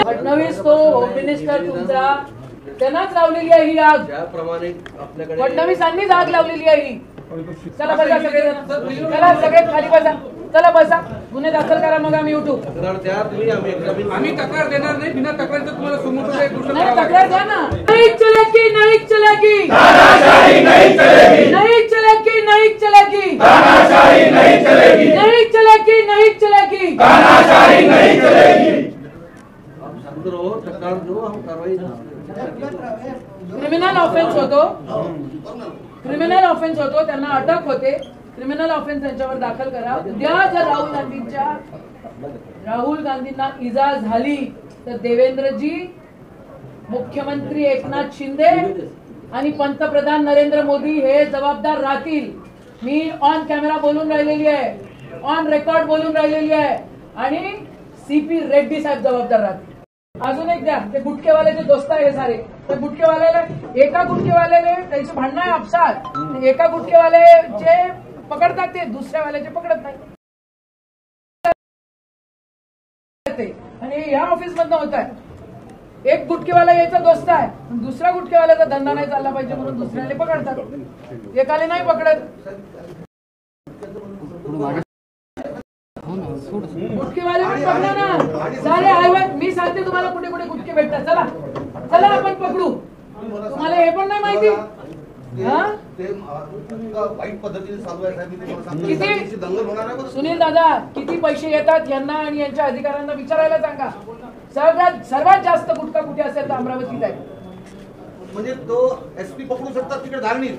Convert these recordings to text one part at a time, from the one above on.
फडणवीस तो home minister तुमचा, त्यांनाच लावलेली आहे ही आग. ज्याप्रमाणे आपल्याकडे फडणवीसांनीच आग लावलेली आहे ही. चला बसा सगळेजण, चला सगळे खाली बसा, चला बसा, गुन्हे दाखल करा, मग आम्ही उठू. तक्रार द्या तुम्ही, आम्ही तक्रार देणार नाही. बिना तक्रारीचं तुम्हाला समोर नाही तक्रार द्या ना. नहीं चलेगी, नहीं चलेगी, नहीं चलेगी, नहीं चलेगी, नहीं चलेगी, नहीं चलेगी. आप शांत रहो, तक्रार दो, हम कार्रवाई. क्रिमिनल ऑफेन्स होतो, क्रिमिनल ऑफेन्स होतो, त्यांना अटक होते. क्रिमिनल ऑफेन्स त्यांच्यावर दाखल करा. उद्या जर राहुल गांधींना इजा झाली तर देवेंद्रजी, मुख्यमंत्री एकनाथ शिंदे आणि पंतप्रधान नरेंद्र मोदी हे जबाबदार राहतील. मी ऑन कॅमेरा बोलून राहिलेली आहे, ऑन रेकॉर्ड बोलून राहिलेली आहे, आणि सीपी रेड्डी साहेब जबाबदार राहतील. अजून एक द्या, ते गुटखेवाल्याचे दोस्त आहे सारे. त्या गुटखेवाल्याला, एका गुटखेवाल्याने त्यांची भांडणं आहे आपसात, एका गुटखेवाल्याचे पकडतात ते, दुसऱ्यावाल्याचे पकडत नाही. आणि ह्या ऑफिस मधनं होत आहे. एक गुटखेवाला याचा दोस्त आहे, दुसऱ्या गुटखेवाल्याचा धंदा नाही चालला पाहिजे म्हणून दुसऱ्याने पकडतात, एकाले नाही पकडत. गुटखेवाले पण पकडा ना सारे आहे. मी सांगते तुम्हाला कुठे कुठे गुटखे भेटतात. चला चला आपण पकडू. तुम्हाला हे पण नाही माहिती. वाईट पद्धतीने चालू आहे. किती सुनील दादा, किती पैसे येतात यांना आणि यांच्या अधिकाऱ्यांना विचारायला सांगा. सर्वात जास्त गुटखा कुठे असेल तर अमरावतीत आहे. म्हणजे तो एसपी पकडू शकतात तिकडे धारणीत.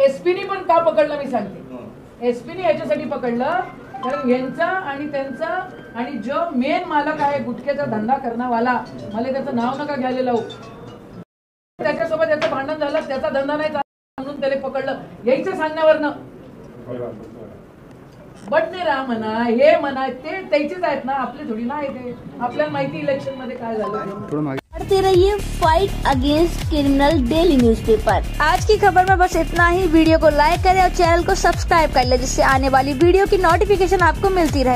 एसपीनी पण का पकडलं मी सांगते. एसपीनी याच्यासाठी पकडलं कारण यांचा आणि त्यांचा आणि जो मेन मालक आहे गुटख्याचा धंदा करणावाला, मला त्याचं नाव नका घ्यायला लावू, त्याच्यासोबत याचं भांडण झालं, त्याचा धंदा नाही म्हणून त्याला पकडलं यायचं सांगण्यावरनं. बटनेरा म्हणा, हे म्हणा, ते त्याचेच आहेत ना, आपले थोडी ना आहे. ते आपल्याला माहिती इलेक्शन मध्ये काय झालं. पढ़ते रहिए fight against criminal daily newspaper. आज की खबर में बस इतना ही। वीडियो को लाइक करें और चैनल को सब्सक्राइब कर लें, जिससे आने वाली वीडियो की नोटिफिकेशन आपको मिलती रहे।